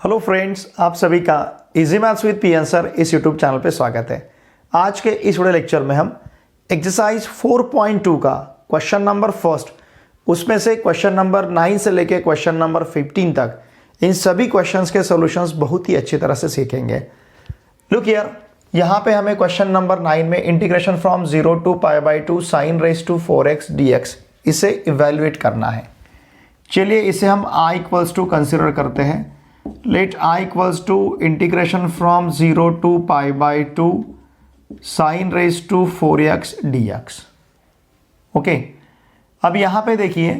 Hello friends, आप सभी का easy maths with P answer इस यूट्यूब चैनल पे स्वागत है। आज के इस वीडियो लेक्चर में हम एक्सरसाइज 4.2 का क्वेश्चन नंबर फर्स्ट, उसमें से क्वेश्चन नंबर 9 से लेके क्वेश्चन नंबर 15 तक इन सभी क्वेश्चंस के सॉल्यूशंस बहुत ही अच्छी तरह से सीखेंगे। लुक हियर, यहाँ पे हमें क्वेश्चन नंबर 9 में integration from 0 to π/2 sin raised to 4x dx इसे इवेल्युएट करना है। चलिए इसे हम i इक्वल्स टू कंसिडर करते हैं। Let i equals to integration from 0 to π/2 sin raised to 4x dx। Okay, अब यहाँ पे देखिए,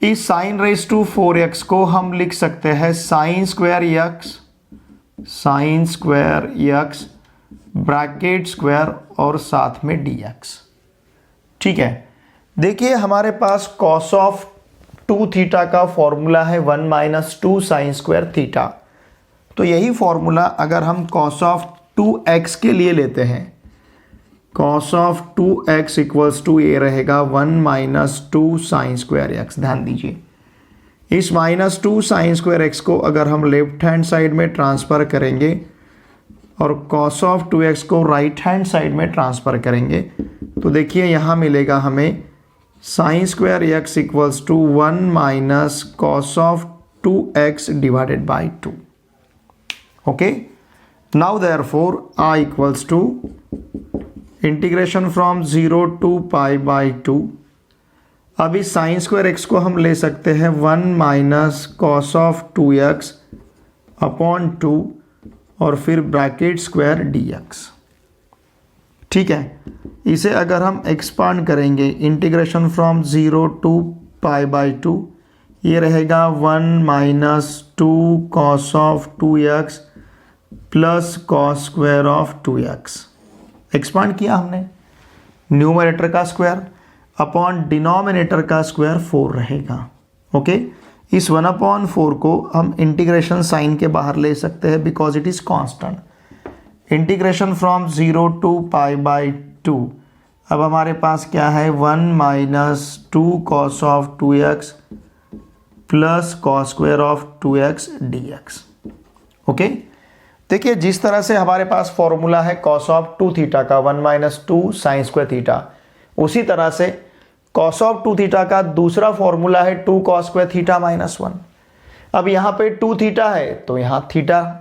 इस sin raised to 4x को हम लिख सकते हैं sin square x bracket square और साथ में dx। ठीक है, देखिए हमारे पास cos ऑफ 2 थीटा का फॉर्मूला है 1 - 2 sin स्क्वायर थीटा। तो यही फॉर्मूला अगर हम cos ऑफ 2x के लिए लेते हैं, cos of 2x equals to ये रहेगा 1 - 2 sin स्क्वायर x। ध्यान दीजिए, इस -2 sin स्क्वायर x को अगर हम लेफ्ट हैंड साइड में ट्रांसफर करेंगे और cos ऑफ 2x को राइट हैंड साइड में ट्रांसफर करेंगे तो देखिए यहाँ मिलेगा हमें sin square x equals to 1 - cos of 2x divided by 2। Okay, now therefore i equals to integration from 0 to π/2। अब इस sin स्क्वायर x को हम ले सकते हैं 1 - cos ऑफ 2x अपॉन 2 और फिर ब्रैकेट स्क्वायर dx। ठीक है, इसे अगर हम एक्सपांड करेंगे इंटीग्रेशन फ्रॉम 0 टू π/2, ये रहेगा 1 - 2 cos of 2x plus cos square of 2x। Expand किया हमने, न्यूमरेटर का स्क्वायर अपॉन डिनोमिनेटर का स्क्वायर 4 रहेगा। ओके, इस 1/4 को हम इंटीग्रेशन साइन के बाहर ले सकते हैं because it is constant. Integration from 0 to π/2, अब हमारे पास क्या है 1 - 2 cos of 2x plus cos square of 2x dx। Okay, देखिए जिस तरह से हमारे पास फॉर्मूला है cos ऑफ 2 थीटा का 1 - 2 sin स्क्वायर थीटा, उसी तरह से cos ऑफ 2 थीटा का दूसरा फॉर्मूला है 2 cos स्क्वायर थीटा -1। अब यहाँ पे 2 थीटा है तो यहाँ थीटा,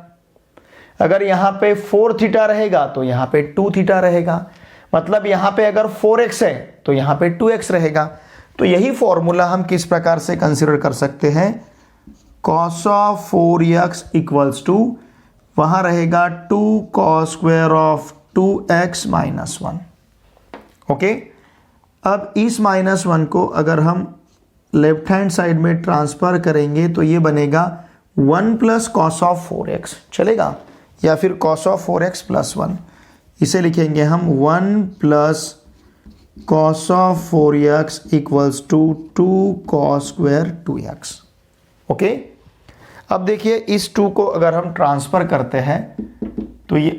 अगर यहाँ पे 4 थीटा रहेगा तो यहाँ पे 2 थीटा रहेगा, मतलब यहाँ पे अगर 4x है तो यहाँ पे 2x रहेगा। तो यही फॉर्मूला हम किस प्रकार से कंसीडर कर सकते हैं, cos of 4x equals to वहाँ रहेगा 2 cos square of 2x -1। Okay, अब इस -1 को अगर हम लेफ्ट हैंड साइड में ट्रांसफर करेंगे तो ये बनेगा 1 प्लस cos ऑफ 4x, चलेगा, या फिर cos ऑफ 4x प्लस 1। इसे लिखेंगे हम 1 plus cos of 4x equals to 2 cos square 2x। Okay, अब देखिए इस 2 को अगर हम ट्रांसफ़र करते हैं तो ये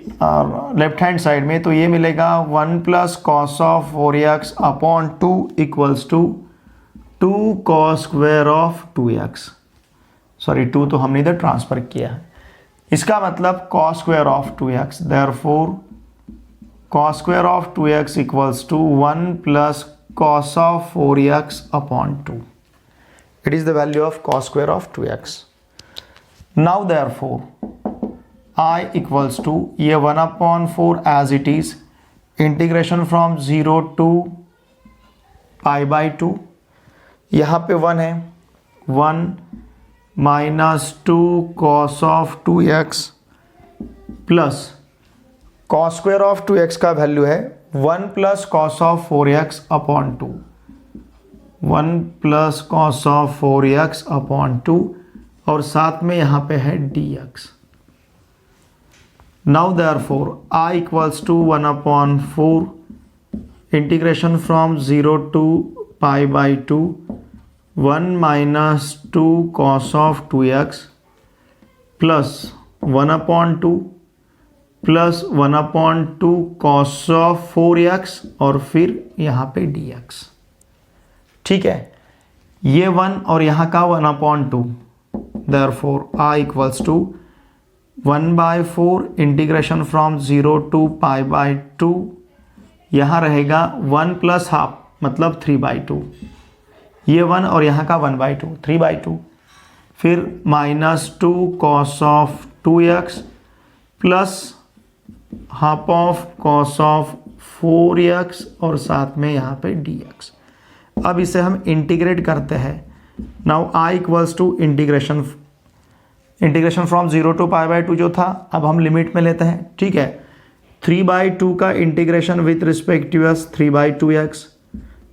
लेफ्ट हैंड साइड में, तो ये मिलेगा 1 plus cos of 4x upon 2 equals to 2 cos square of 2x। Sorry, 2 तो हमने इधर ट्रांसफ़र किया है, इसका मतलब cos square of 2x। Therefore cos square of 2x equals to 1 plus cos of 4x upon 2। It is the value of cos square of 2x। Now therefore i equals to ये 1/4 as it is integration from 0 to π/2। यहाँ पे 1 है, 1 - 2 cos of 2x plus cos square of 2x का value है 1 plus cos of 4x upon 2, 1 plus cos of 4x upon 2 और साथ में यहाँ पे है dx। Now therefore i equals to 1/4 integration from 0 to π/2 1 - 2 cos of 2x plus 1/2 plus 1/2 cos of 4x और फिर यहाँ पे dx। ठीक है, ये 1 और यहाँ का 1/2 therefore I equals to 1/4 integration from 0 to π/2, यहाँ रहेगा 1 प्लस हाफ मतलब 3/2, ये 1 और यहाँ का 1/2 3/2, फिर -2 cos of 2x plus half of cos of 4x और साथ में यहाँ पे dx। अब इसे हम इंटीग्रेट करते हैं। Now I equals to integration from 0 to π/2 जो था, अब हम लिमिट में लेते हैं। ठीक है, 3/2 का integration with respect to s 3/2x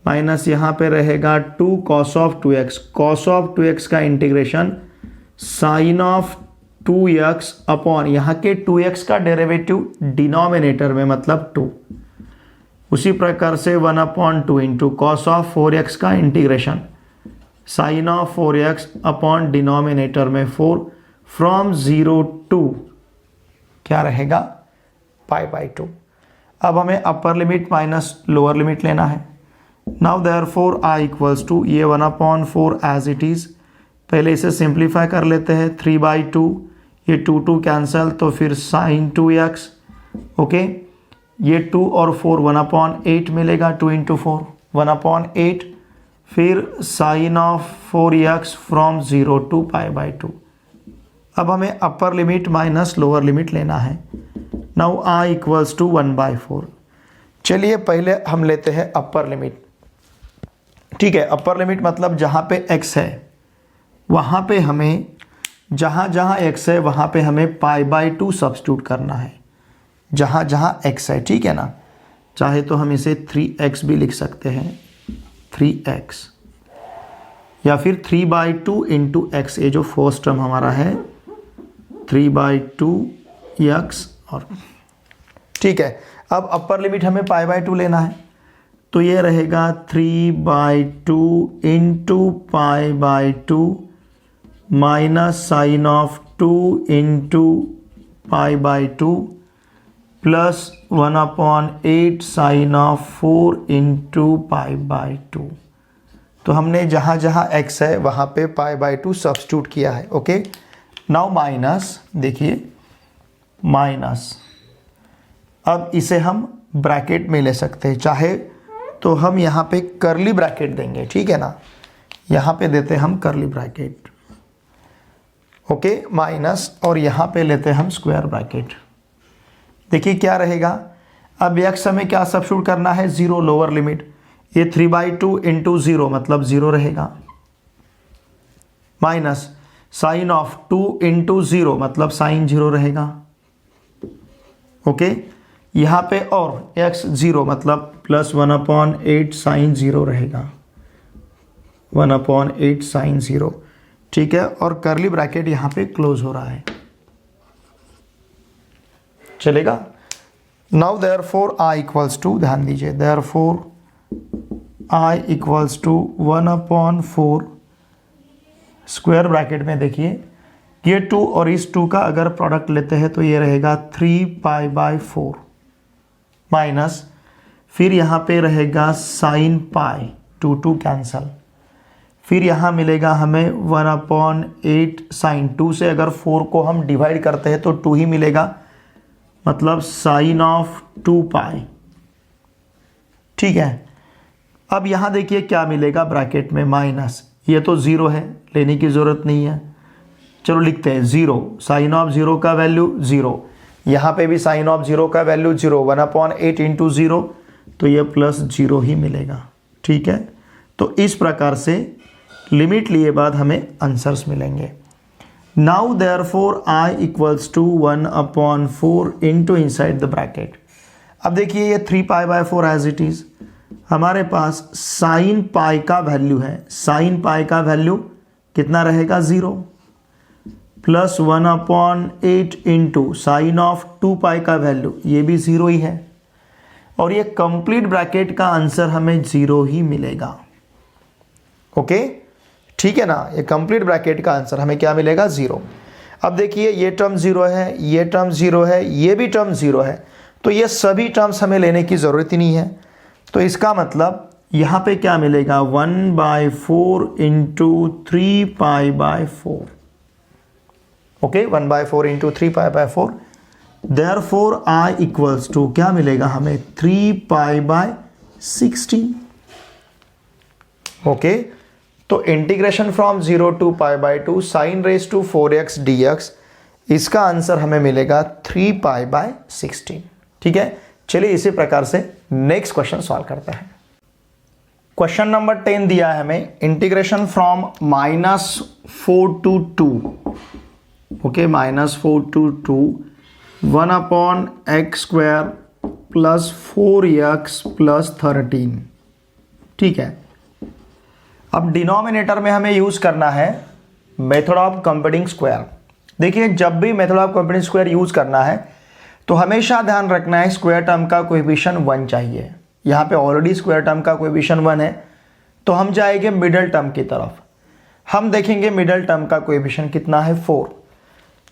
minus यहाँ पे रहेगा 2 cos of 2x, cos of 2x का integration sine of 2x upon यहाँ के 2x का डेरिवेटिव डिनोमिनेटर में मतलब 2, उसी प्रकार से 1/2 इंटू कॉस ऑफ 4x का integration sine of 4x upon denominator में 4 फ्रॉम 0 टू क्या रहेगा π/2। अब हमें upper limit minus lower limit लेना है। Now therefore I equals to ये 1/4 एज इट इज़, पहले इसे सिंप्लीफाई कर लेते हैं। 3/2 ये 2 कैंसल, तो फिर साइन 2x, ओके, ये 2 और 4 1/8 मिलेगा, 2 इंटू 4 1/8, फिर sign of 4x from 0 to π/2। अब हमें upper limit minus lower limit लेना है। Now I equals to 1/4। चलिए पहले हम लेते हैं अपर लिमिट। ठीक है, अपर लिमिट मतलब जहाँ पे x है वहाँ पे हमें जहाँ x है वहाँ पे हमें π/2 सब्स्टिट्यूट करना है, जहाँ x है। ठीक है ना, चाहे तो हम इसे 3x भी लिख सकते हैं, 3x, या फिर 3/2 इंटू x, ये जो फर्स्ट टर्म हमारा है 3/2x। और ठीक है, अब अपर लिमिट हमें π/2 लेना है, तो ये रहेगा 3/2 into π/2 minus sine of 2 into π/2 plus 1/8 sine of 4 into π/2। तो हमने जहाँ x है वहाँ पे π/2 सब्स्टिट्यूट किया है। ओके, नाउ माइनस, देखिए माइनस, अब इसे हम ब्रैकेट में ले सकते हैं, चाहे तो हम यहाँ पे करली ब्रैकेट देंगे। ठीक है ना, यहाँ पे देते हैं हम करली ब्रैकेट, ओके, माइनस, और यहाँ पे लेते हैं हम स्क्वायर ब्रैकेट। देखिए क्या रहेगा, अब x हमें क्या सब्स्टिट्यूट करना है, 0 लोअर लिमिट, ये 3/2 इंटू 0 मतलब 0 रहेगा, माइनस साइन ऑफ 2 इंटू 0 मतलब साइन 0 रहेगा। ओके, यहाँ पे और x 0 मतलब प्लस 1/8 साइन 0 रहेगा, 1/8 साइन 0। ठीक है, और करली ब्रैकेट यहाँ पे क्लोज हो रहा है, चलेगा। Now therefore I equals to, ध्यान दीजिए, therefore I equals to 1/4 square bracket में देखिए ये 2 और इस 2 का अगर प्रोडक्ट लेते हैं तो ये रहेगा 3π/4 माइनस, फिर यहाँ पे रहेगा साइन पाई, 2 कैंसल, फिर यहाँ मिलेगा हमें 1/8 साइन 2 से अगर 4 को हम डिवाइड करते हैं तो 2 ही मिलेगा, मतलब साइन ऑफ 2π। ठीक है, अब यहाँ देखिए क्या मिलेगा ब्रैकेट में, माइनस, ये तो 0 है, लेने की ज़रूरत नहीं है, चलो लिखते हैं 0, साइन ऑफ 0 का वैल्यू 0, यहाँ पे भी साइन ऑफ 0 का वैल्यू 0, 1/8 इंटू 0, तो ये प्लस 0 ही मिलेगा। ठीक है, तो इस प्रकार से लिमिट लिए बाद हमें आंसर्स मिलेंगे। Now therefore I equals to 1/4 into inside the bracket. अब देखिए ये 3π/4 एज इट इज़, हमारे पास साइन पाई का वैल्यू है, साइन पाई का वैल्यू कितना रहेगा 0, प्लस 1/8 इंटू साइन ऑफ 2π का वैल्यू ये भी 0 ही है, और ये कंप्लीट ब्रैकेट का आंसर हमें 0 ही मिलेगा। ओके, ठीक है ना, ये कंप्लीट ब्रैकेट का आंसर हमें क्या मिलेगा 0। अब देखिए ये टर्म 0 है, ये टर्म 0 है, ये भी टर्म 0 है, तो ये सभी टर्म्स हमें लेने की ज़रूरत ही नहीं है। तो इसका मतलब यहाँ पे क्या मिलेगा 1/4 into 3π/4, okay 1/4 into 3π/4, therefore I equals to क्या मिलेगा हमें 3π/16। ओके, तो integration from 0 to π/2 sin raised to 4x dx, इसका आंसर हमें मिलेगा 3π/16। ठीक है, चलिए इसी प्रकार से नेक्स्ट क्वेश्चन सॉल्व करते हैं। क्वेश्चन नंबर 10 दिया है हमें, integration from -4 to 2, okay -4 to 2 1/x² plus 4x plus 13। ठीक है, अब डिनोमिनेटर में हमें यूज करना है मेथड ऑफ कंप्यूटिंग स्क्वायर। देखिए, जब भी method of computing square use करना है तो हमेशा ध्यान रखना है स्क्वायर टर्म का कोएफिशिएंट 1 चाहिए। यहाँ पे ऑलरेडी स्क्वायर टर्म का कोएफिशिएंट 1 है, तो हम जाएंगे मिडल टर्म की तरफ। हम देखेंगे मिडल टर्म का कोएफिशिएंट कितना है 4।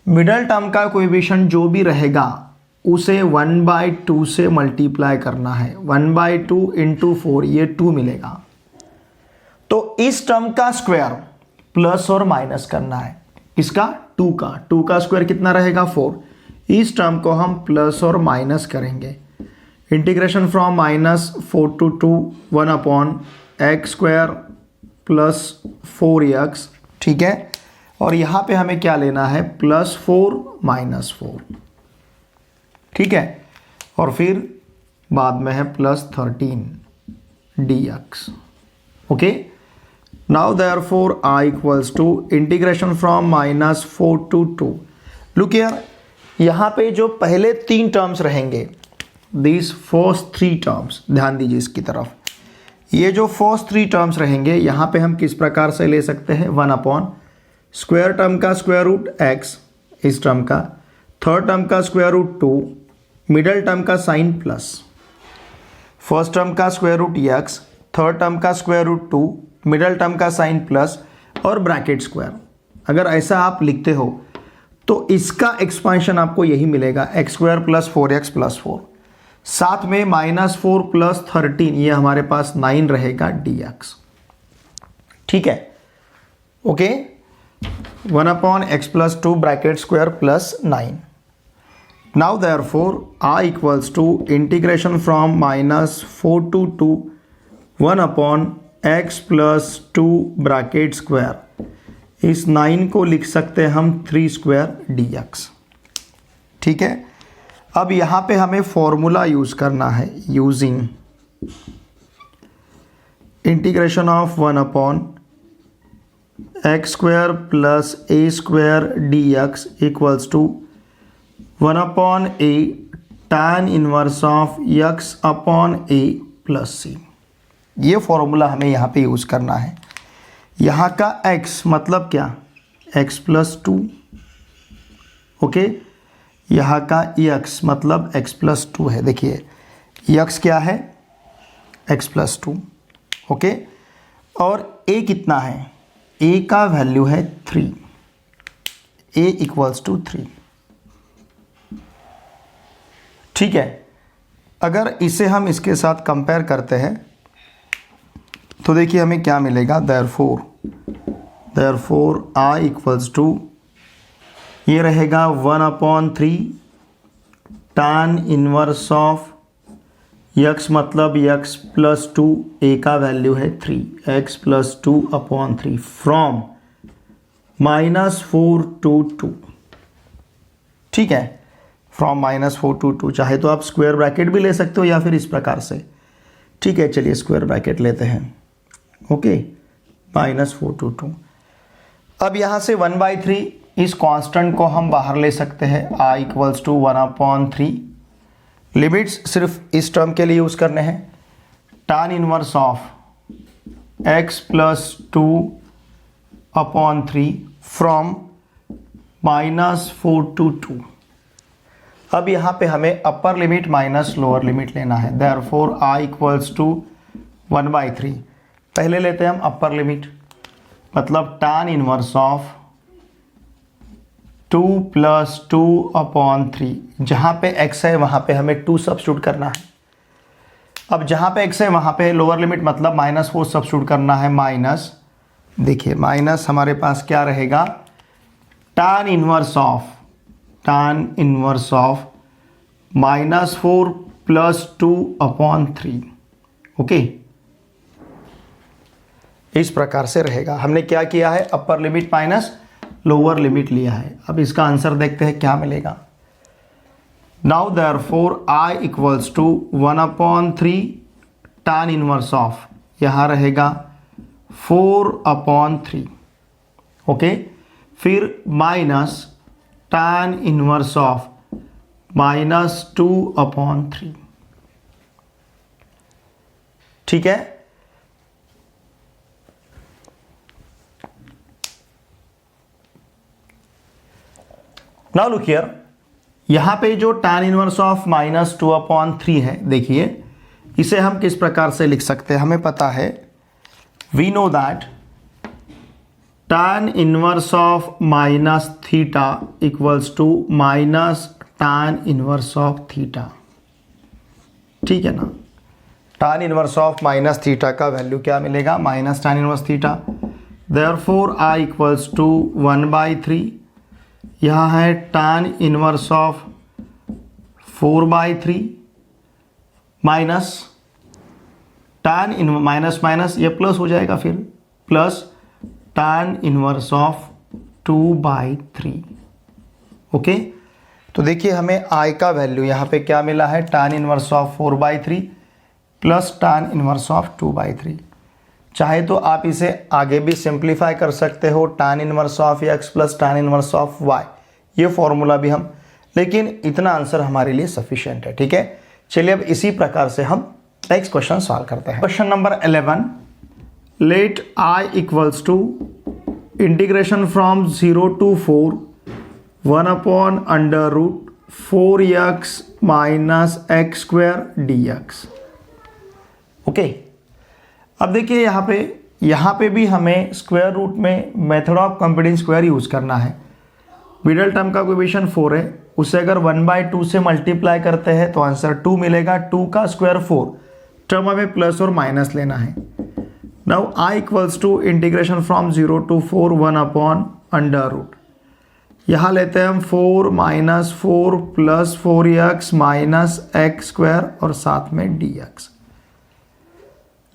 मिडल टर्म का कोएफिशिएंट जो भी रहेगा उसे 1/2 से मल्टीप्लाई करना है। 1/2 इंटू 4, ये 2 मिलेगा। तो इस टर्म का स्क्वायर प्लस और माइनस करना है, इसका 2 का स्क्वायर कितना रहेगा 4। इस टर्म को हम प्लस और माइनस करेंगे। Integration from -4 to 2 1/x² plus 4x। ठीक है, और यहाँ पे हमें क्या लेना है +4 -4। ठीक है, और फिर बाद में है +13 dx। Okay, now therefore I equals to integration from -4 to 2। Look here, यहाँ पे जो पहले 3 टर्म्स रहेंगे, दिस फर्स्ट 3 टर्म्स, ध्यान दीजिए इसकी तरफ। ये जो फर्स्ट 3 टर्म्स रहेंगे यहाँ पे हम किस प्रकार से ले सकते हैं 1/ स्क्वायर टर्म का स्क्वायर रूट x, इस टर्म का, थर्ड टर्म का स्क्वायर रूट 2, मिडल टर्म का साइन प्लस, फर्स्ट टर्म का square root x, third term का स्क्वायर रूट 2, मिडल टर्म का साइन प्लस और ब्रैकेट स्क्वायर। अगर ऐसा आप लिखते हो तो इसका एक्सपांशन आपको यही मिलेगा x² प्लस 4x प्लस 4, साथ में -4 प्लस 13, ये हमारे पास 9 रहेगा dx। ठीक है, okay, 1/x plus 2 bracket square plus 9। Now therefore I equals to integration from -4 to 2 1/x plus 2 bracket square, इस 9 को लिख सकते हैं हम 3² dx। ठीक है, अब यहाँ पे हमें फॉर्मूला यूज करना है, using integration of 1/x² plus a² dx equals to 1/a tan inverse of x/a plus c। ये फॉर्मूला हमें यहाँ पे यूज करना है। यहाँ का x मतलब क्या, x प्लस 2, ओके, यहाँ का x मतलब x प्लस 2 है। देखिए x क्या है x प्लस 2, ओके, और a कितना है, a का वैल्यू है 3, a इक्वल्स टू 3। ठीक है, अगर इसे हम इसके साथ कंपेयर करते हैं तो देखिए हमें क्या मिलेगा, देयरफॉर I इक्वल्स टू, ये रहेगा 1/3 tan इनवर्स ऑफ x मतलब x प्लस 2, a का वैल्यू है 3, x प्लस 2/3 फ्रॉम -4 to 2। ठीक है, फ्रॉम -4 to 2, चाहे तो आप स्क्वायर ब्रैकेट भी ले सकते हो या फिर इस प्रकार से। ठीक है, चलिए स्क्वायर ब्रैकेट लेते हैं, ओके, -4 to 2। अब यहाँ से 1/3 इस कांस्टेंट को हम बाहर ले सकते हैं, I इक्वल्स टू 1/3। लिमिट्स सिर्फ इस टर्म के लिए यूज करने हैं, tan inverse of x plus 2/3 from -4 to 2। अब यहाँ पे हमें upper limit minus lower limit लेना है, देयरफॉर I इक्वल्स टू 1/3। पहले लेते हैं हम अपर लिमिट, मतलब tan इनवर्स ऑफ 2 प्लस 2/3, जहाँ पे x है वहाँ पे हमें 2 सब्स्टिट्यूट करना है। अब जहाँ पे x है वहाँ पे लोअर लिमिट मतलब -4 सब्स्टिट्यूट करना है, माइनस, देखिए माइनस हमारे पास क्या रहेगा, tan इनवर्स ऑफ -4 + 2/3। ओके, इस प्रकार से रहेगा। हमने क्या किया है, upper limit minus lower limit लिया है। अब इसका आंसर देखते हैं क्या मिलेगा। Now therefore I = 1/3 tan inverse of, यहाँ रहेगा 4/3। ओके, फिर माइनस tan इनवर्स ऑफ -2/3। ठीक है, नाउ लुक हियर, यहां पे जो tan इनवर्स ऑफ -2/3 है, देखिए इसे हम किस प्रकार से लिख सकते हैं। हमें पता है, we know that tan inverse of -θ = tan inverse of theta. ठीक है ना, tan इनवर्स ऑफ -θ का वैल्यू क्या मिलेगा, -tan inverse theta. Therefore I = 1/3, यहाँ है tan inverse of 4/3 minus tan in minus ये प्लस हो जाएगा, फिर plus tan inverse of 2/3। Okay, तो देखिए हमें I का वैल्यू यहाँ पे क्या मिला है, tan inverse of 4/3 plus tan inverse of 2/3। चाहे तो आप इसे आगे भी सिंप्लीफाई कर सकते हो, tan inverse of x plus tan inverse of y, ये फॉर्मूला भी हम, लेकिन इतना आंसर हमारे लिए सफिशिएंट है। ठीक है, चलिए अब इसी प्रकार से हम नेक्स्ट क्वेश्चन सॉल्व करते हैं। Question number 11, let I = integration from 0 to 4 1/√4x - x² dx। Okay, अब देखिए यहाँ पे भी हमें स्क्वायर रूट में method of computing square use करना है। मिडल टर्म का कोएफिशिएंट 4 है, उसे अगर 1/2 से मल्टीप्लाई करते हैं तो आंसर 2 मिलेगा। 2 का स्क्वायर 4, टर्म हमें प्लस और माइनस लेना है। Now I = integration from 0 to 4 1/√, यहाँ लेते हैं हम 4 - 4 + 4x - x² और साथ में dx।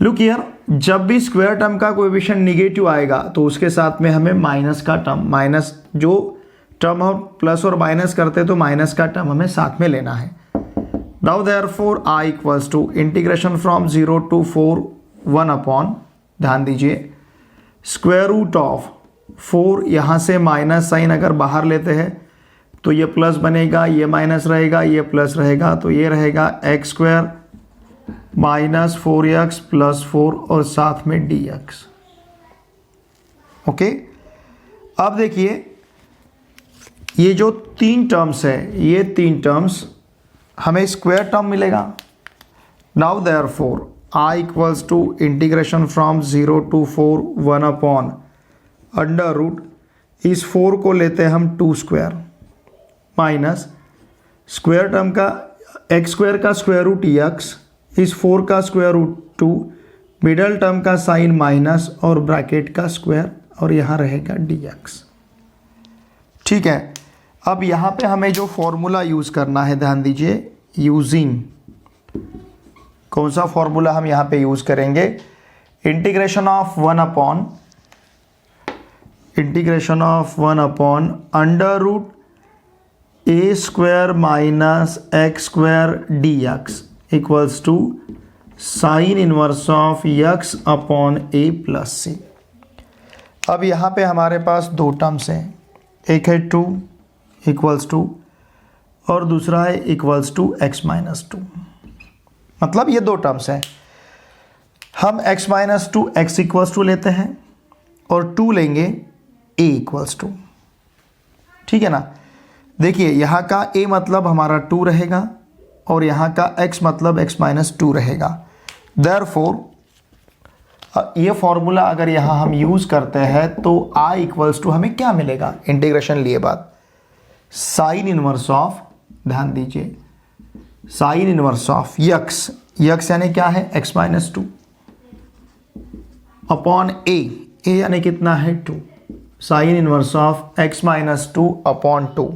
लुक हियर, जब भी स्क्वायर टर्म का कोएफिशिएंट निगेटिव आएगा तो उसके साथ में हमें माइनस का टर्म, माइनस जो टर्म हम प्लस और माइनस करते तो माइनस का टर्म हमें साथ में लेना है। Now therefore I = integration from 0 to 4 1/, ध्यान दीजिए, स्क्वायर रूट ऑफ 4, यहाँ से माइनस साइन अगर बाहर लेते हैं तो ये प्लस बनेगा, ये माइनस रहेगा, ये प्लस रहेगा, तो ये रहेगा x² - 4x + 4 और साथ में dx। ओके, अब देखिए ये जो 3 टर्म्स है, ये 3 टर्म्स हमें स्क्वायर टर्म मिलेगा। Now therefore I = integration from 0 to 4 1/√, इस 4 को लेते हैं हम 2² माइनस स्क्वायर टर्म का x² का स्क्वायर रूट x, इस 4 का स्क्वायर रूट 2, मिडल टर्म का साइन माइनस और ब्रैकेट का स्क्वायर, और यहाँ रहेगा dx। ठीक है, अब यहाँ पे हमें जो फॉर्मूला यूज़ करना है, ध्यान दीजिए, यूजिंग, कौन सा फॉर्मूला हम यहाँ पे यूज़ करेंगे, integration of 1/√, (a² - x² dx) = sign inverse of x/a + c। अब यहाँ पे हमारे पास 2 टर्म्स हैं, एक है 2 = 2 और दूसरा है = x - 2। मतलब ये 2 टर्म्स हैं, हम x - 2 x = लेते हैं और 2 लेंगे a = 2। ठीक है ना, देखिए यहाँ का a मतलब हमारा 2 रहेगा और यहाँ का x मतलब x - 2 रहेगा। देयरफॉर ये फॉर्मूला अगर यहाँ हम यूज़ करते हैं तो I = हमें क्या मिलेगा, इंटीग्रेशन लिए बाद साइन इनवर्स ऑफ, ध्यान दीजिए, साइन इनवर्स ऑफ x यानी क्या है, x - 2 अपॉन a यानी कितना है 2, sine inverse of x minus 2 upon 2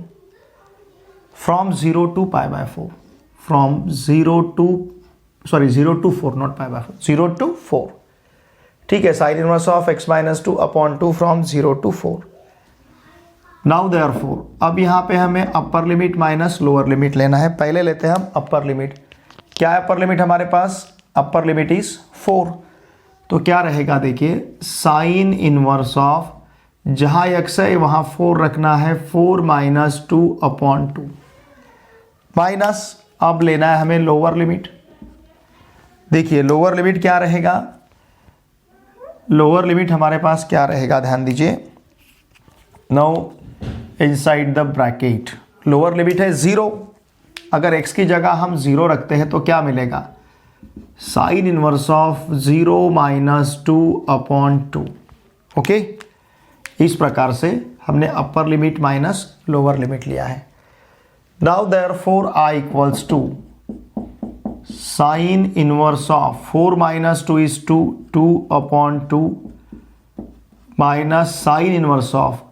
from 0 to pi by 4, from 0 to 4, not pi by 4, 0 to 4। ठीक है, sine inverse of x minus 2 upon 2 from 0 to 4। Now therefore अब यहाँ पे हमें upper limit minus lower limit लेना है। पहले लेते हैं हम अपर लिमिट। क्या है अपर लिमिट हमारे पास? Upper limit is 4। तो क्या रहेगा देखिए, साइन इनवर्स ऑफ, जहाँ x है वहाँ 4 रखना है, 4 माइनस 2 अपॉन 2 माइनस, अब लेना है हमें लोअर लिमिट। देखिए लोअर लिमिट क्या रहेगा, लोअर लिमिट हमारे पास क्या रहेगा, ध्यान दीजिए। Now inside the bracket lower limit है 0। अगर x की जगह हम 0 रखते हैं तो क्या मिलेगा, sine inverse of 0 minus 2 upon 2। Okay, इस प्रकार से हमने upper limit minus lower limit लिया है। Now therefore I equals to sine inverse of 4 minus 2 is 2, 2 upon 2 minus sine inverse of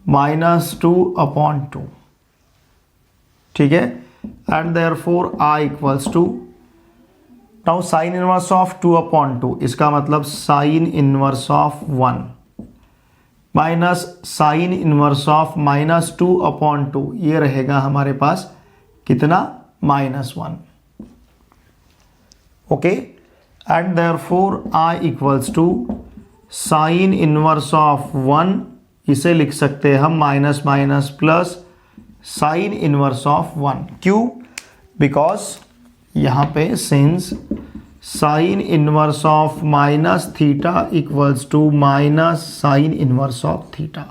minus 2 upon 2। ठीक है, and therefore I equals to, now sine inverse of 2 upon 2, इसका मतलब sine inverse of 1 minus sine inverse of minus 2 upon 2, ये रहेगा हमारे पास कितना, -1। Okay, and therefore I equals to sine inverse of 1, इसे लिख सकते हैं हम minus minus plus sine inverse of 1। क्यों? बिकॉज यहाँ पे since sine inverse of minus theta equals to minus sine inverse of theta.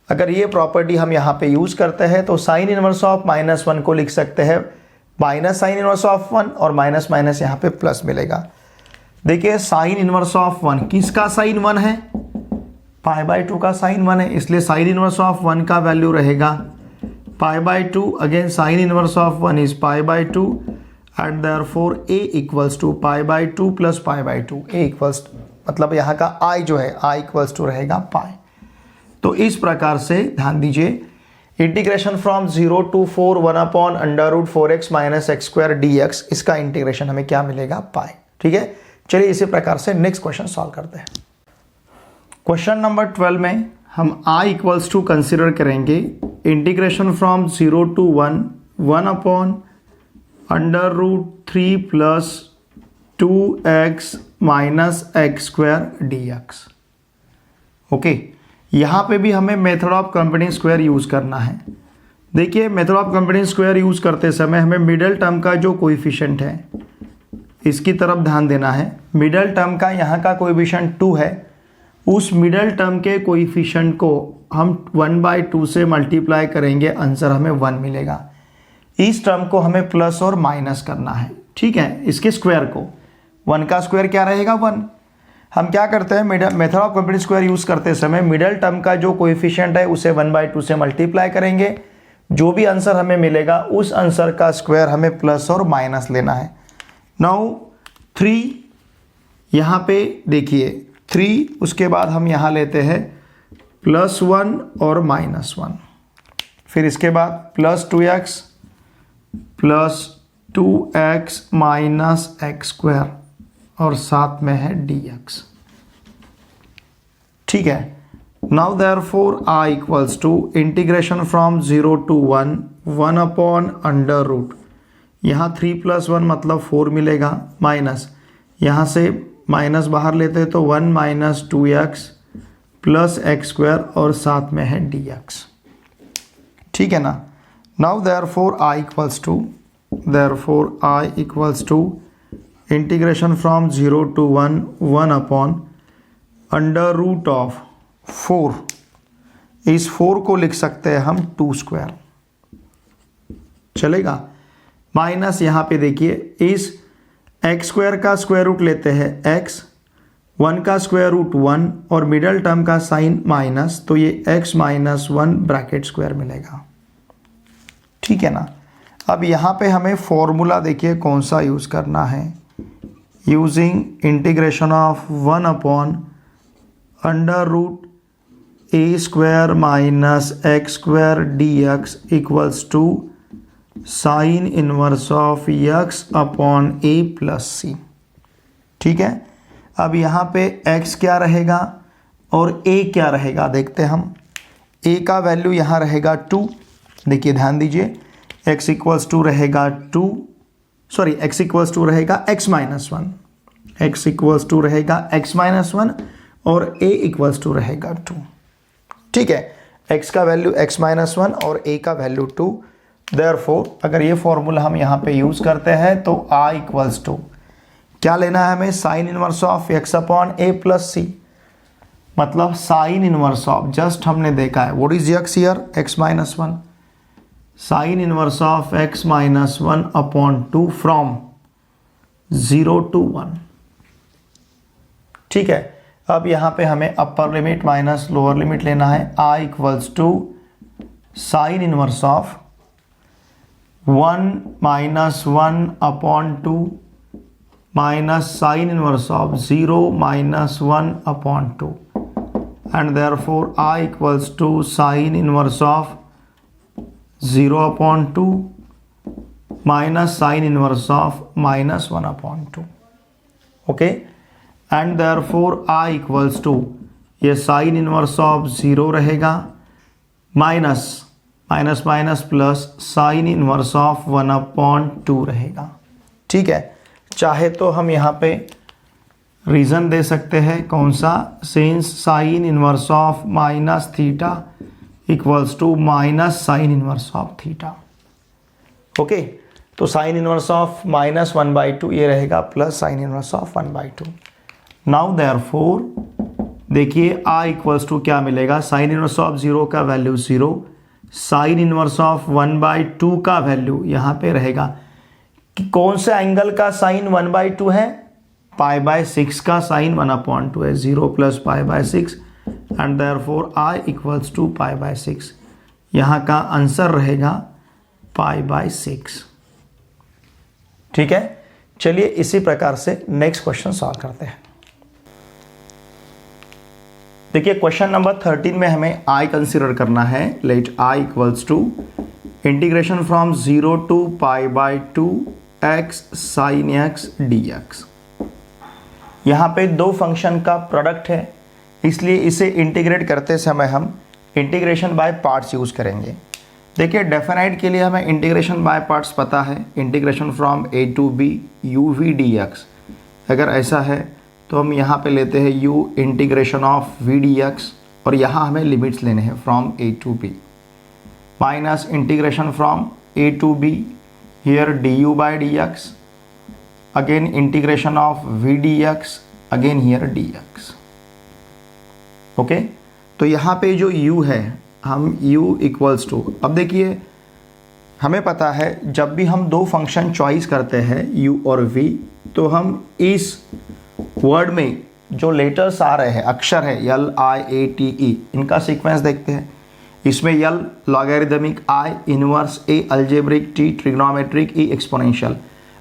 अगर ये प्रॉपर्टी हम यहाँ पे यूज करते हैं तो साइन इनवर्स ऑफ -1 को लिख सकते हैं माइनस साइन इनवर्स ऑफ 1, और माइनस माइनस यहाँ पे प्लस मिलेगा। देखिए साइन इनवर्स ऑफ 1 किसका साइन 1 है, पाई बाय 2 का साइन 1 है, इसलिए साइन इनवर्स ऑफ 1 का वैल्यू रहेगा pi by 2। Again sine inverse of 1 is pi by 2, and therefore a equals to pi by 2 plus pi by 2। a equals मतलब यहाँ का i जो है i इक्वल्स टू रहेगा पाई। तो इस प्रकार से ध्यान दीजिए, integration from 0 to 4 1 upon under root 4x minus x square dx, इसका इंटीग्रेशन हमें क्या मिलेगा, पाई। ठीक है, चलिए इसी प्रकार से नेक्स्ट क्वेश्चन सॉल्व करते हैं। क्वेश्चन नंबर 12 में हम i इक्वल्स टू कंसिडर करेंगे integration from 0 to 1 upon under root 3 plus 2x minus x square dx। Okay, यहाँ पे भी हमें method of compounding square use करना है। देखिए method of compounding square use करते समय हमें मिडल टर्म का जो कोएफिशिएंट है इसकी तरफ ध्यान देना है। मिडल टर्म का यहाँ का कोएफिशिएंट 2 है, उस मिडल टर्म के कोएफिशिएंट को हम 1/2 से मल्टीप्लाई करेंगे, आंसर हमें 1 मिलेगा। इस टर्म को हमें प्लस और माइनस करना है। ठीक है, इसके स्क्वायर को, 1 का स्क्वायर क्या रहेगा, 1। हम क्या करते हैं, method of compounding square use करते समय मिडल टर्म का जो कोएफिशिएंट है उसे 1/2 से मल्टीप्लाई करेंगे, जो भी आंसर हमें मिलेगा उस आंसर का स्क्वायर हमें प्लस और माइनस लेना है। नाउ 3 यहाँ पे देखिए 3, उसके बाद हम यहाँ लेते हैं +1 और -1, फिर इसके बाद plus 2x plus 2x minus x square, और साथ में है dx। ठीक है, now therefore I equals to integration from 0 to 1 upon under root, यहाँ 3 + 1 मतलब 4 मिलेगा, माइनस यहाँ से माइनस बाहर लेते हैं तो 1 minus 2x plus x square, और साथ में है dx। ठीक है ना। Now therefore I equals to integration from 0 to 1 upon under root of 4, इस 4 को लिख सकते हैं हम 2 स्क्वायर, चलेगा। माइनस यहाँ पे देखिए इस एक्स स्क्वायर का स्क्वायर रूट लेते हैं x, 1 का स्क्वायर रूट 1 और मिडल टर्म का साइन माइनस, तो ये x माइनस 1 ब्रैकेट स्क्वायर मिलेगा। ठीक है ना। अब यहाँ पे हमें फॉर्मूला देखिए कौन सा यूज़ करना है, using integration of 1 upon under root a square minus x square d x equals to sine inverse of x upon a plus c. ठीक है, अब यहाँ पे x क्या रहेगा और a क्या रहेगा देखते हैं हम। a का वैल्यू यहाँ रहेगा 2, देखिए ध्यान दीजिए, x इक्वल्स टू रहेगा 2, सॉरी x इक्वल्स टू रहेगा x minus 1, x equals to रहेगा x माइनस 1 और a इक्वल्स टू रहेगा 2। ठीक है, x का वैल्यू x माइनस 1 और a का वैल्यू 2। देयरफॉर अगर ये फॉर्मूला हम यहाँ पे यूज़ करते हैं तो a इक्वल्स टू क्या लेना है हमें, sine inverse of x upon a plus c, मतलब साइन इनवर्स ऑफ, जस्ट हमने देखा है what is x here, x minus 1, sine inverse of x minus 1 upon 2 from 0 to 1। ठीक है, अब यहाँ पे हमें upper limit minus lower limit लेना है। i equals to sine inverse of 1 minus 1 upon 2 minus sine inverse of 0 minus 1 upon 2 and therefore i equals to sine inverse of 0 upon 2 minus sine inverse of minus 1 upon 2। Okay, and therefore i equals to ये sine inverse of 0 रहेगा minus minus minus plus sine inverse of 1 upon 2 रहेगा। ठीक है, चाहे तो हम यहाँ पे रीज़न दे सकते हैं, कौन सा, since sine inverse of minus theta equals to minus sine inverse of theta. Okay, तो साइन इनवर्स ऑफ माइनस 1/2 ये रहेगा plus sine inverse of 1/2। Now therefore देखिए i इक्वल्स टू क्या मिलेगा, साइन इनवर्स ऑफ 0 का वैल्यू 0, साइन इनवर्स ऑफ 1/2 का value यहाँ पे रहेगा कि कौन से एंगल का साइन 1/2 है, π/6 का साइन 1/2 है, 0 plus π/6 and therefore i equals to π/6। यहाँ का आंसर रहेगा π/6। ठीक है, चलिए इसी प्रकार से नेक्स्ट क्वेश्चन सॉल्व करते हैं। देखिए क्वेश्चन नंबर 13 में हमें i कंसीडर करना है। Let i equals to integration from 0 to π/2 x sin x dx। यहाँ पे दो फंक्शन का प्रोडक्ट है, इसलिए इसे इंटीग्रेट करते समय हम इंटीग्रेशन बाय पार्ट्स यूज़ करेंगे। देखिए डेफिनाइट के लिए हमें इंटीग्रेशन बाय पार्ट्स पता है, integration from a to b uv dx। अगर ऐसा है तो हम यहाँ पे लेते हैं u integration of v dx और यहाँ हमें लिमिट्स लेने हैं from a to b, minus integration from a to b here du by dx, again integration of v dx, again here dx। Okay, तो यहाँ पे जो u है हम u इक्वल्स टू, अब देखिए हमें पता है जब भी हम दो फंक्शन चॉइस करते हैं u और v, तो हम इस वर्ड में जो लेटर्स आ रहे हैं, अक्षर है l i a t e, इनका सीक्वेंस देखते हैं। इसमें l logarithmic, i inverse, a algebraic, t trigonometric, e exponential.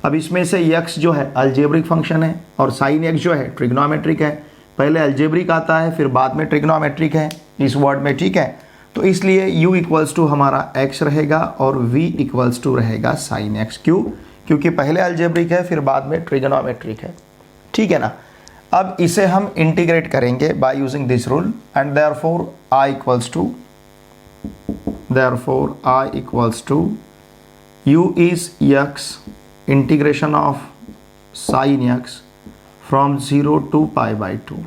अब इसमें से x जो है अलजेब्रिक फंक्शन है और sin x जो है ट्रिग्नोमेट्रिक है। पहले अलजेब्रिक आता है फिर बाद में ट्रिग्नोमेट्रिक है इस वर्ड में। ठीक है, तो इसलिए u इक्वल्स टू हमारा x रहेगा और v इक्वल्स टू रहेगा sin x। क्यों? क्योंकि पहले अलजेब्रिक है फिर बाद में ट्रिग्नोमेट्रिक है। ठीक है ना, अब इसे हम इंटीग्रेट करेंगे by using this rule and therefore i equals to, therefore I equals to u is x integration of sin x from 0 to π/2,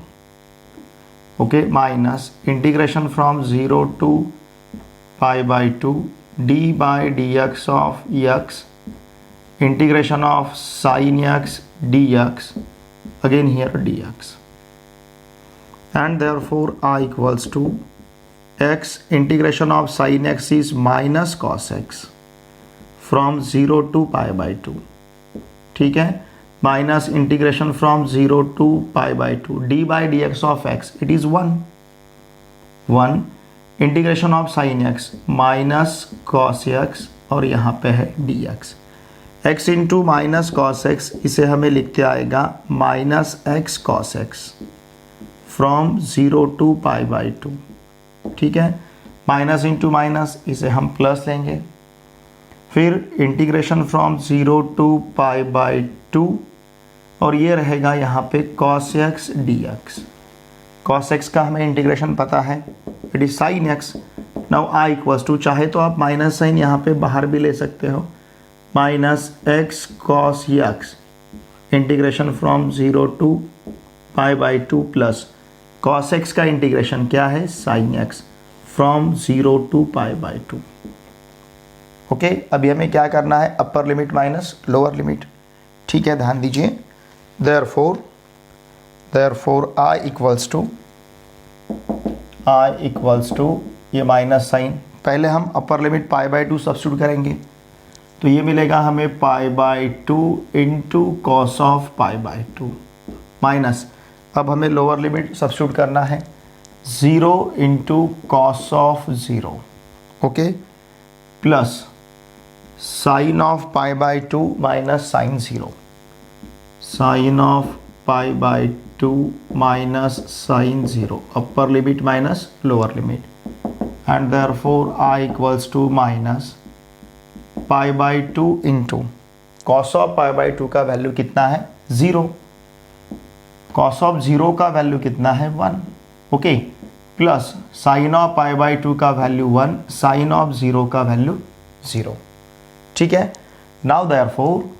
okay, minus integration from 0 to π/2 d by dx of x integration of sin x dx, again here dx, and therefore I equals to x integration of sin x is minus cos x from 0 to π/2। ठीक है, minus integration from 0 to π/2 d by dx of x, it is 1 integration of sin x minus cos x और यहाँ पे है dx, x into minus cos x, इसे हमें लिखते आएगा minus x cos x from 0 to π/2। ठीक है, माइनस इंटू माइनस, इसे हम प्लस लेंगे। फिर integration from 0 to pi by 2, और ये रहेगा यहाँ पे cos x dx। cos x का हमें इंटीग्रेशन पता है, it is sin x। Now i equals to, चाहे तो आप माइनस साइन यहाँ पे बाहर भी ले सकते हो, minus x cos x integration from 0 to pi by 2 plus cos x का इंटीग्रेशन क्या है, sin x from 0 to pi by 2। Okay, अभी हमें क्या करना है, upper limit minus lower limit. ठीक है, ध्यान दीजिए, देयरफॉर I इक्वल्स टू ये माइनस साइन, पहले हम upper limit pi by 2 substitute करेंगे, तो ये मिलेगा हमें pi by 2 into cos of pi by 2 minus, अब हमें लोअर लिमिट सब्स्टिट्यूट करना है, 0 into cos of 0, okay, plus sine of pi by 2 minus sine 0, sine of pi by 2 minus sine 0, upper limit minus lower limit, and therefore I equals to minus pi by 2 into cos of pi by 2 का value कितना है, 0, cos of 0 का value कितना है, 1, okay, plus sine of pi by 2 का value 1, sign of 0 का value 0। ठीक है, now therefore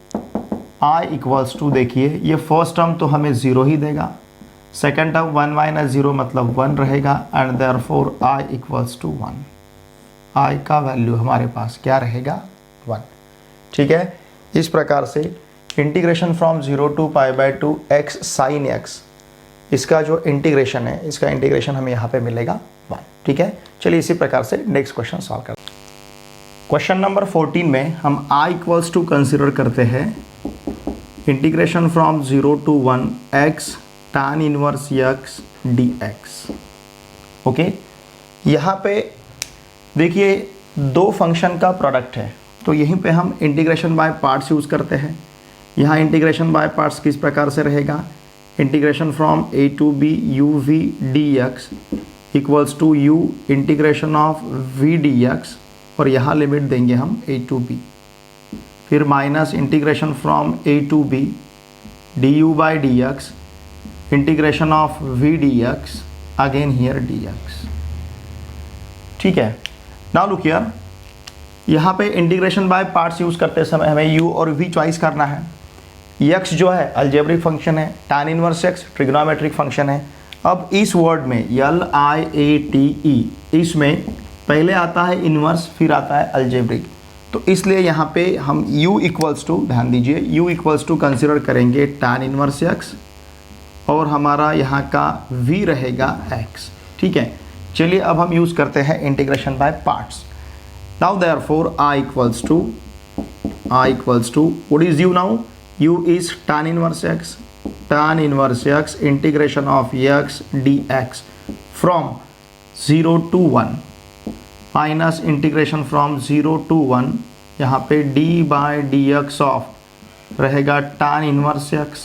I equals to, देखिए ये फर्स्ट टर्म तो हमें 0 ही देगा, सेकेंड टर्म 1 माइनस 0 मतलब 1 रहेगा, and therefore I equals to 1, I का वैल्यू हमारे पास क्या रहेगा, 1। ठीक है, इस प्रकार से integration from 0 to pi by 2 x sine x, इसका जो इंटीग्रेशन है, इसका इंटीग्रेशन हमें यहाँ पे मिलेगा 1। ठीक है, चलिए इसी प्रकार से नेक्स्ट क्वेश्चन सॉल्व करते हैं। क्वेश्चन नंबर 14 में हम I इक्वल्स टू कंसिडर करते हैं integration from 0 to 1 x tan inverse x dx। Okay, यहाँ पे देखिए दो फंक्शन का प्रोडक्ट है, तो यहीं पे हम इंटीग्रेशन बाय पार्ट्स यूज़ करते हैं। यहाँ इंटीग्रेशन बाय पार्ट्स किस प्रकार से रहेगा, integration from a to b u v dx equals to u integration of v dx, और यहाँ लिमिट देंगे हम a टू b, फिर minus integration from a to b du by dx integration of v dx, again here dx। ठीक है, now look here, यहाँ पे integration by parts use करते समय हमें u और v चॉइस करना है। x जो है अलजेब्रिक फंक्शन है, tan inverse x trigonometric function है। अब इस वर्ड में LIATE, इसमें पहले आता है इनवर्स, फिर आता है अलजेब्रिक, तो इसलिए यहाँ पे हम u इक्वल्स टू, ध्यान दीजिए, u इक्वल्स टू कंसिडर करेंगे tan इनवर्स x, और हमारा यहाँ का v रहेगा x। ठीक है, चलिए अब हम यूज़ करते हैं integration by parts. Now therefore I equals to what is u now, u is tan inverse x integration of x dx from 0 to 1 minus integration from 0 to 1, यहाँ पे d बाय dx ऑफ रहेगा tan inverse x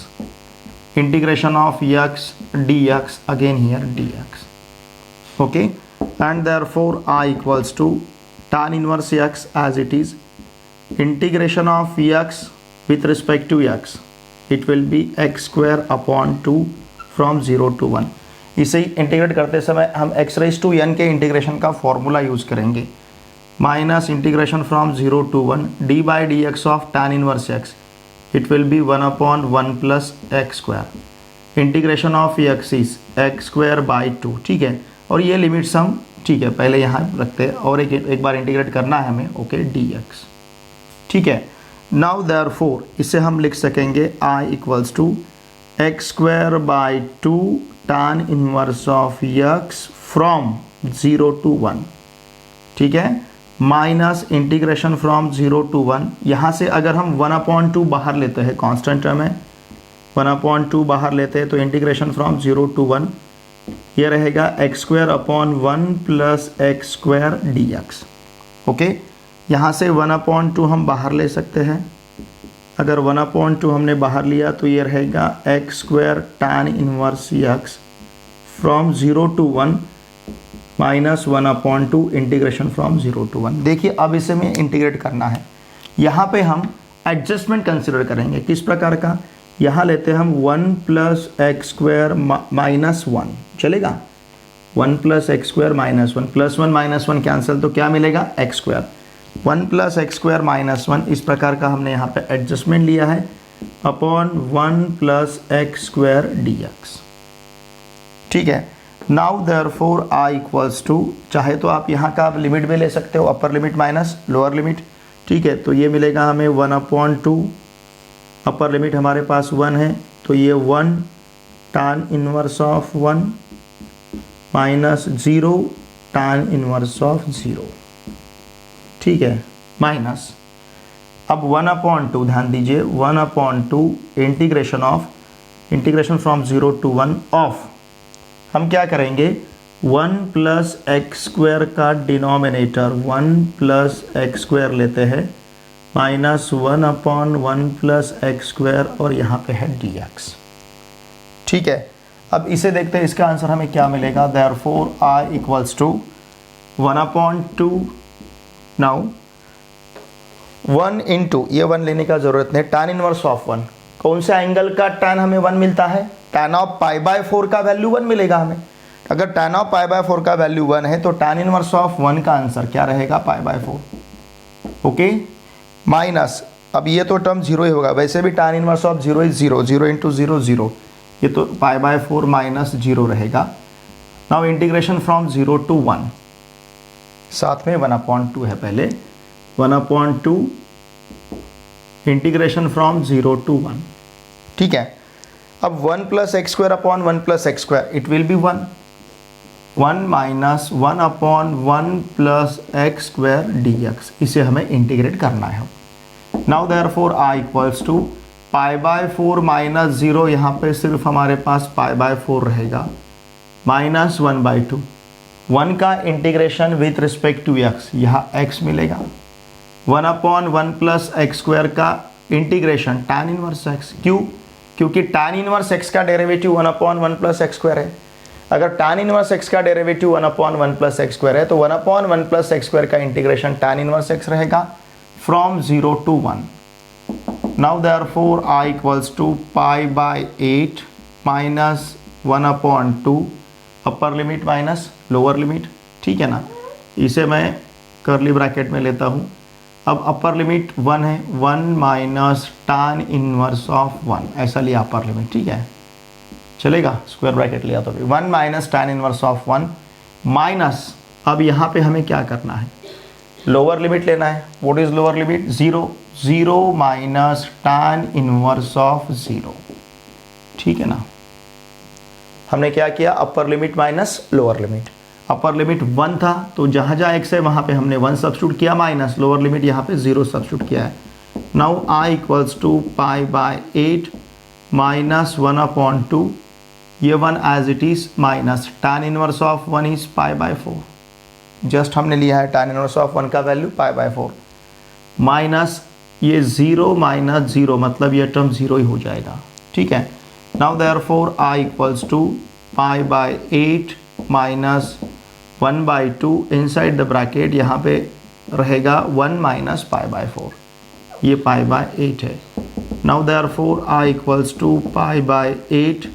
integration of x dx, again here dx, okay, and therefore I equals to tan inverse x as it is integration of x with respect to x, it will be x square upon 2 from 0 to 1। इसे integrate करते समय हम x raise to n के integration का formula use करेंगे, minus integration from 0 to 1 d by dx of tan inverse x, it will be 1 upon 1 plus x square, integration of x is x square by 2। ठीक है, और ये limits हम, ठीक है, पहले यहाँ रखते हैं और एक बार इंटीग्रेट करना है हमें, ओके, dx। ठीक है, नाउ देयरफॉर इसे हम लिख सकेंगे I equals to x square by 2 tan inverse of x from 0 to 1। ठीक है, माइनस इंटीग्रेशन फ्रॉम 0 टू 1, यहाँ से अगर हम 1/2 बाहर लेते हैं, कांस्टेंट टर्म है, 1/2 बाहर लेते हैं, तो इंटीग्रेशन फ्रॉम 0 टू 1 ये रहेगा x square upon 1 plus x square dx। Okay, यहाँ से 1/2 हम बाहर ले सकते हैं, अगर 1/2 हमने बाहर लिया तो ये रहेगा x square tan inverse x from 0 to 1 minus 1/2 integration from 0 to 1। देखिए अब इसे में इंटीग्रेट करना है, यहाँ पे हम एडजस्टमेंट कंसिडर करेंगे। किस प्रकार का, यहाँ लेते हैं हम 1 + x² - 1, चलेगा। 1 + x² - 1 + 1 - 1 कैंसिल, तो क्या मिलेगा x²। 1 + x² - 1 इस प्रकार का हमने यहाँ पे एडजस्टमेंट लिया है अपॉन 1 + x² dx। ठीक है, नाउ देयरफॉर i = चाहे तो आप यहाँ का लिमिट भी ले सकते हो, अपर लिमिट माइनस लोअर लिमिट। ठीक है, तो ये मिलेगा हमें 1/2, अपर लिमिट हमारे पास 1 है, तो ये 1 tan 1/1 माइनस 0 tan 1/0। ठीक है, माइनस अब 1/2, ध्यान दीजिए 1/2 इंटीग्रेशन फ्रॉम 0 to 1 ऑफ, हम क्या करेंगे 1 + x² का डिनोमिनेटर 1 + x² लेते हैं माइनस 1/1 + x² और यहाँ पे है dx। ठीक है, अब इसे देखते हैं, इसका आंसर हमें क्या मिलेगा। देयरफॉर i = 1/2, नाउ 1 × ये 1 लेने का ज़रूरत नहीं, tan 1/1, कौन सा एंगल का tan हमें 1 मिलता है, tan ऑफ π/4 का वैल्यू 1 मिलेगा हमें। अगर tan ऑफ π/4 का वैल्यू 1 है तो tan 1/1 का आंसर क्या रहेगा, π/4। ओके, माइनस, अब ये तो टर्म 0 ही होगा, वैसे भी tan 1/0 इज 0, 0 × 0 0, ये तो π/4 - 0 रहेगा। नाउ इंटीग्रेशन फ्रॉम 0 to 1, साथ में 1/2 है, पहले 1/2 इंटीग्रेशन फ्रॉम 0 to 1। ठीक है, अब 1 + x² upon 1 + x², it will be 1 - 1/1 + x² dx, इसे हमें इंटीग्रेट करना है। नाउ देयरफॉर i = π/4 - 0, यहाँ पे सिर्फ हमारे पास π/4 रहेगा, माइनस 1/2, 1 का integration with respect to x, यहाँ x मिलेगा। 1/1 + x² का इंटीग्रेशन tan 1x, क्यों, क्योंकि tan 1x का डेरिवेटिव 1/1 + x² है। अगर tan 1x का डेरिवेटिव 1/1 + x² है तो 1/1 + x² का इंटीग्रेशन tan 1x रहेगा from 0 to 1। Now therefore i = π/8 minus 1/2, upper limit minus lower limit. ठीक है ना, इसे मैं कर्ली ब्रैकेट में लेता हूँ। अब अपर लिमिट 1 है, 1 - tan 1/1, ऐसा लिया अपर लिमिट। ठीक है, चलेगा, स्क्वायर ब्रैकेट लिया तो भी 1 - tan 1/1 माइनस, अब यहाँ पे हमें क्या करना है, लोअर लिमिट लेना है। What is lower limit, 0 - tan 1/0। ठीक है ना, हमने क्या किया, अपर limit minus lower limit. Upper limit 1 था तो जहाँ जहाँ x है वहाँ पे हमने 1 सब्स्टिट्यूट किया, माइनस लोअर लिमिट यहाँ पे 0 सब्स्टिट्यूट किया है। नाउ i = π/8 माइनस 1/2, ये 1 as it is, minus tan 1/1 is π/4, just हमने लिया है tan 1/1 का वैल्यू π/4, माइनस ये 0 - 0, मतलब ये टर्म 0 ही हो जाएगा। ठीक है, now therefore i = π/8 minus 1/2 inside the bracket, यहाँ पे रहेगा 1 - π/4, ये π/8 है। Now therefore i = π/8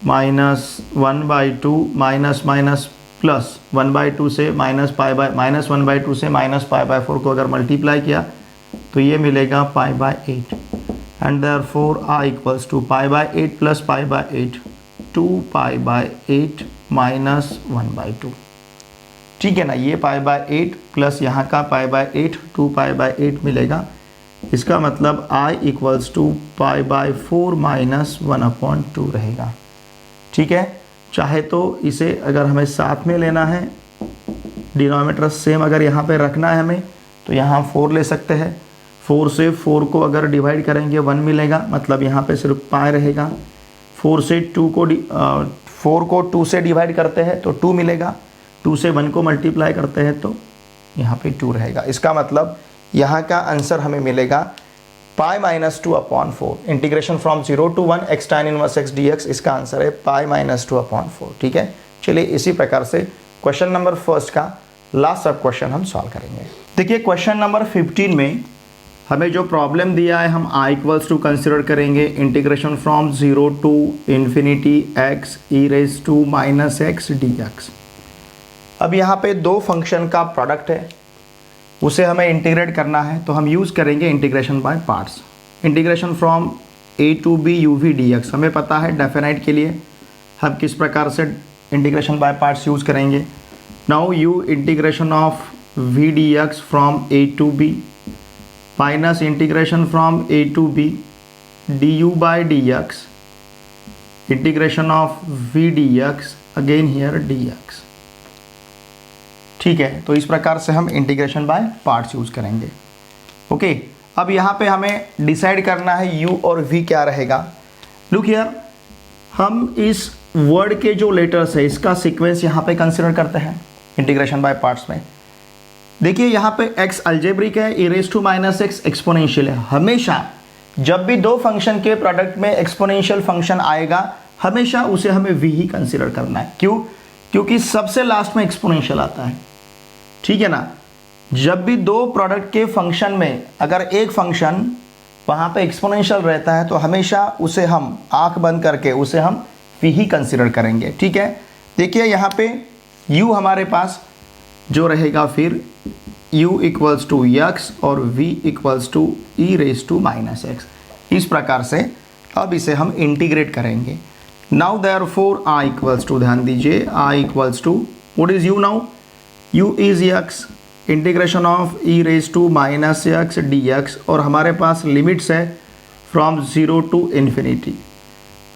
minus 1/2 minus minus plus 1/2 से माइनस -1/2 से माइनस π/4 को अगर मल्टीप्लाई किया तो ये मिलेगा π/8, एंड देयरफॉर i = π/8 + π/8, 2π/8 माइनस 1/2। ठीक है ना, ये π/8 प्लस यहाँ का π/8, 2π/8 मिलेगा। इसका मतलब i = π/4 - 1/2 रहेगा। ठीक है, चाहे तो इसे अगर हमें साथ में लेना है, डिनोमिनेटर सेम अगर यहाँ पे रखना है हमें, तो यहाँ 4 ले सकते हैं। 4 से 4 को अगर डिवाइड करेंगे 1 मिलेगा, मतलब यहाँ पे सिर्फ पाई रहेगा। 4 को 2 से डिवाइड करते हैं तो 2 मिलेगा, 2 से 1 को मल्टीप्लाई करते हैं तो यहाँ पे 2 रहेगा। इसका मतलब यहाँ का आंसर हमें मिलेगा पाई - 2/4, integration from 0 to 1 x tan 1x dx, इसका आंसर है पाई - 2/4। ठीक है, चलिए इसी प्रकार से क्वेश्चन नंबर फर्स्ट का लास्ट सब क्वेश्चन हम सॉल्व करेंगे। देखिए क्वेश्चन नंबर 15 में हमें जो प्रॉब्लम दिया है हम आई इक्वल्स टू कंसिडर करेंगे integration from 0 to infinity x e raise to minus x d x. अब यहाँ पे दो फंक्शन का प्रोडक्ट है, उसे हमें इंटीग्रेट करना है, तो हम यूज़ करेंगे integration by parts. Integration from a to b u v d x, हमें पता है डेफिनाइट के लिए हम किस प्रकार से इंटीग्रेशन बाय पार्ट्स यूज़ करेंगे। Now u integration of v d x from a to b minus integration from a to b d u by d x integration of v d x again here d x. ठीक है, तो इस प्रकार से हम integration by parts use करेंगे। Okay, अब यहाँ पे हमें डिसाइड करना है u और v क्या रहेगा। लुक हियर, हम इस वर्ड के जो लेटर्स है इसका सीक्वेंस यहाँ पे कंसिडर करते हैं इंटीग्रेशन बाय पार्ट्स में। देखिए यहाँ पे x अल्जेब्रिक है, e raise to minus x exponential है। हमेशा जब भी दो फंक्शन के प्रोडक्ट में एक्सपोनेंशियल फंक्शन आएगा हमेशा उसे हमें v ही कंसिडर करना है। क्यों? क्योंकि सबसे लास्ट में एक्सपोनेंशियल आता है। ठीक है ना, जब भी दो प्रोडक्ट के फंक्शन में अगर एक फंक्शन वहाँ पे एक्सपोनेंशियल रहता है तो हमेशा उसे हम आंख बंद करके उसे हम v ही कंसिडर करेंगे। ठीक है, देखिए यहाँ पे u हमारे पास जो रहेगा फिर u इक्वल्स टू एक्स और v equals to e raise to minus x. इस प्रकार से अब इसे हम इंटीग्रेट करेंगे। Now therefore i equals to, ध्यान दीजिए, i equals to what is u now, u is x integration of e raise to minus x d x, और हमारे पास लिमिट्स है from 0 to infinity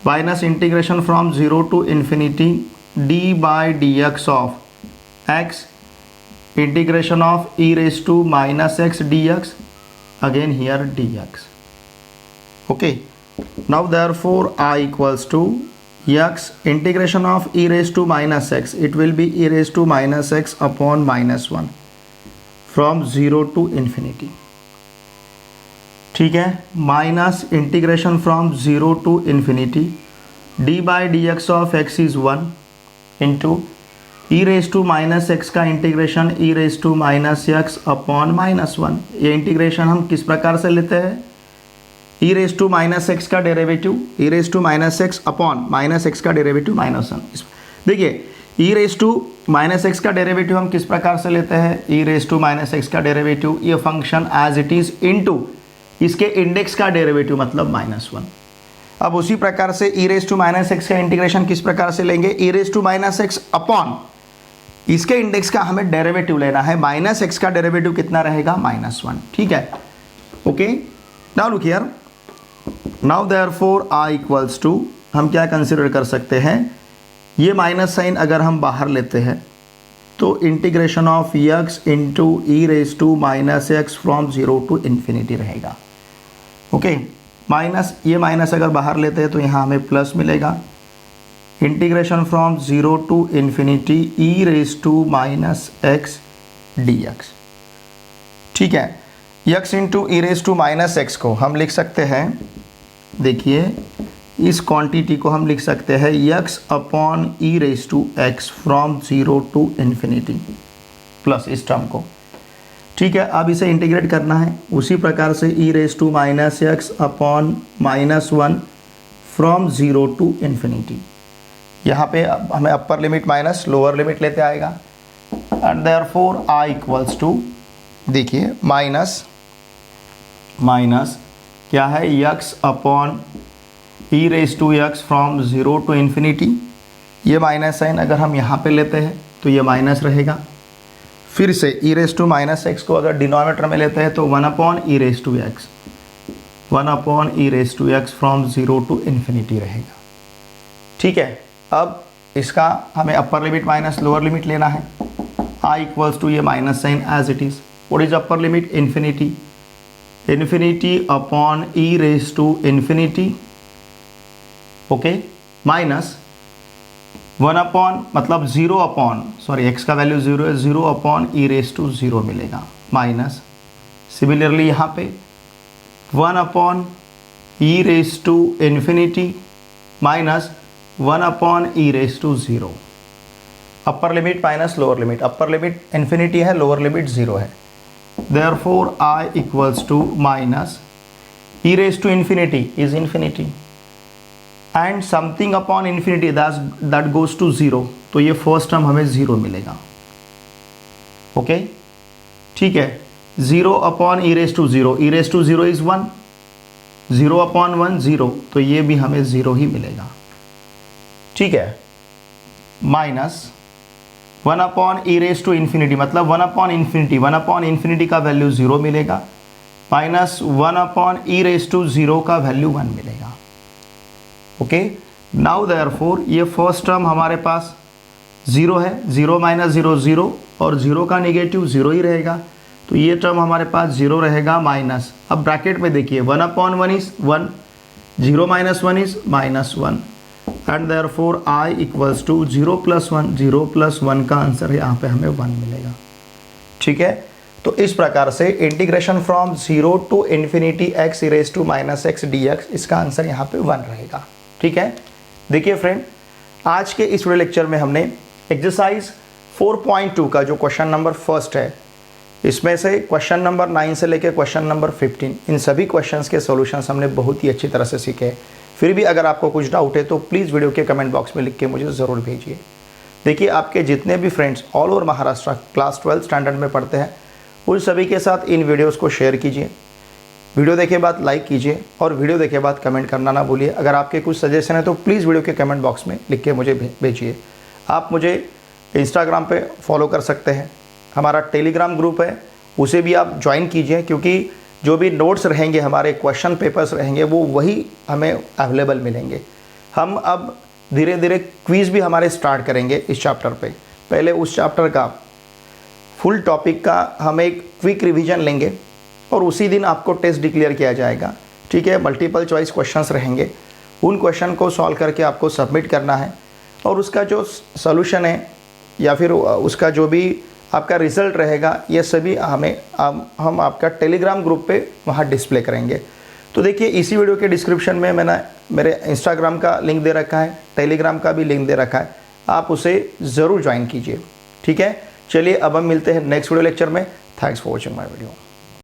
minus integration from 0 to infinity d by d x of x integration of e raised to minus x dx again here dx. Okay, now therefore I equals to x integration of e raised to minus x, it will be e raised to minus x upon minus 1 from 0 to infinity. ठीक है, minus integration from 0 to infinity d by dx of x is 1 into e raise to minus x का integration e raise to minus x upon minus 1। ये integration हम किस प्रकार से लेते हैं, e raise to minus x का derivative e raise to minus x upon minus x का डेरिवेटिव माइनस 1। देखिए e raise to minus x का डेरिवेटिव हम किस प्रकार से लेते हैं, e raise to minus x का डेरिवेटिव ये function as it is into इसके इंडेक्स का डेरिवेटिव मतलब माइनस 1। अब उसी प्रकार से e raise to minus x का इंटीग्रेशन किस प्रकार से लेंगे, e raise to minus x upon इसके इंडेक्स का हमें डेरिवेटिव लेना है, माइनस एक्स का डेरिवेटिव कितना रहेगा, माइनस 1। ठीक है, okay, now look here, now therefore I equals to, हम क्या कंसिडर कर सकते हैं, ये माइनस साइन अगर हम बाहर लेते हैं तो integration of x into e raise to minus x from 0 to infinity रहेगा। ओके, माइनस, ये माइनस अगर बाहर लेते हैं तो यहाँ हमें प्लस मिलेगा, integration from 0 to infinity e raise to minus x d x. ठीक है, x into e raise to minus x को हम लिख सकते हैं, देखिए इस क्वांटिटी को हम लिख सकते हैं x upon e raise to x from 0 to infinity plus इस टर्म को। ठीक है, अब इसे इंटीग्रेट करना है उसी प्रकार से e raise to minus x upon minus 1 from 0 to infinity. यहाँ पे हमें upper limit minus lower limit लेते आएगा and therefore I equals to, देखिए माइनस माइनस क्या है, x upon e raise to x from 0 to infinity. ये minus sine अगर हम यहाँ पे लेते हैं तो ये माइनस रहेगा, फिर से e raise to minus x को अगर डिनोमिनेटर में लेते हैं तो 1 upon e raise to x, 1 upon e raise to x from 0 to infinity रहेगा। ठीक है, अब इसका हमें upper limit minus lower limit लेना है, आई इक्वल्स टू ये minus sign as it is, what is upper limit, infinity, infinity upon e raise to infinity, okay, minus 1 upon मतलब 0 अपॉन, सॉरी एक्स का वैल्यू 0 है, 0 upon e raise to 0 मिलेगा, minus similarly यहाँ पे 1 upon e raise to infinity minus 1 upon e raise to 0। Upper limit minus lower limit, upper limit infinity है, lower limit 0 है। Therefore I equals to minus e raise to infinity is infinity and something upon infinity that goes to 0, तो ये first term हमें 0 मिलेगा। Okay ठीक है, 0 upon e raise to 0, e raise to 0 is 1, 0 upon 1 0, तो ये भी हमें 0 ही मिलेगा। ठीक है, minus 1 upon e raise to infinity, मतलब 1 अपॉन इन्फिनिटी, 1 अपॉन इन्फिनिटी का वैल्यू 0 मिलेगा, minus 1 upon e raise to 0 का वैल्यू 1 मिलेगा। ओके, नाउ देयरफॉर ये फर्स्ट टर्म हमारे पास 0 है, 0 माइनस 0 0, और 0 का नेगेटिव 0 ही रहेगा, तो ये टर्म हमारे पास 0 रहेगा, माइनस, अब ब्रैकेट में देखिए 1 upon 1 is 1, 0 minus 1 is minus 1, and therefore I equals to 0 plus 1, 0 plus 1 का आंसर यहाँ पे हमें 1 मिलेगा। ठीक है, तो इस प्रकार से integration from 0 to infinity x e raise to minus x dx, इसका आंसर यहाँ पे 1 रहेगा। ठीक है, देखिए फ्रेंड, आज के इस वीडियो लेक्चर में हमने एक्सरसाइज 4.2 का जो क्वेश्चन नंबर फर्स्ट है, इसमें से क्वेश्चन नंबर 9 से लेकर क्वेश्चन नंबर 15, इन सभी क्वेश्चंस के सॉल्यूशंस हमने बहुत ही अच्छी तरह से सीखे हैं। फिर भी अगर आपको कुछ डाउट है तो प्लीज़ वीडियो के कमेंट बॉक्स में लिख के मुझे ज़रूर भेजिए। देखिए, आपके जितने भी friends all over Maharashtra class 12 standard में पढ़ते हैं, उन सभी के साथ इन वीडियोस को शेयर कीजिए, वीडियो देखे बाद लाइक कीजिए, और वीडियो देखे बाद कमेंट करना ना भूलिए। अगर आपके कुछ सजेशन है तो प्लीज़ वीडियो के कमेंट बॉक्स में लिख के मुझे भेजिए। आप मुझे इंस्टाग्राम पे फॉलो कर सकते हैं, हमारा टेलीग्राम ग्रुप है, उसे भी आप ज्वाइन कीजिए, क्योंकि जो भी नोट्स रहेंगे, हमारे क्वेश्चन पेपर्स रहेंगे, वो वही हमें अवेलेबल मिलेंगे। हम अब धीरे धीरे क्विज़ भी हमारे स्टार्ट करेंगे इस चैप्टर पे। पहले उस चैप्टर का फुल टॉपिक का हम एक क्विक रिवीजन लेंगे, और उसी दिन आपको टेस्ट डिक्लेयर किया जाएगा। ठीक है, मल्टीपल चॉइस क्वेश्चंस रहेंगे, उन क्वेश्चन को सॉल्व करके आपको सबमिट करना है, और उसका जो सॉल्यूशन है या फिर उसका जो भी आपका रिज़ल्ट रहेगा, ये सभी हम आपका टेलीग्राम ग्रुप पे वहाँ डिस्प्ले करेंगे। तो देखिए, इसी वीडियो के डिस्क्रिप्शन में मैंने मेरे इंस्टाग्राम का लिंक दे रखा है, टेलीग्राम का भी लिंक दे रखा है, आप उसे ज़रूर ज्वाइन कीजिए। ठीक है, चलिए अब हम मिलते हैं नेक्स्ट वीडियो लेक्चर में। Thanks for watching my video.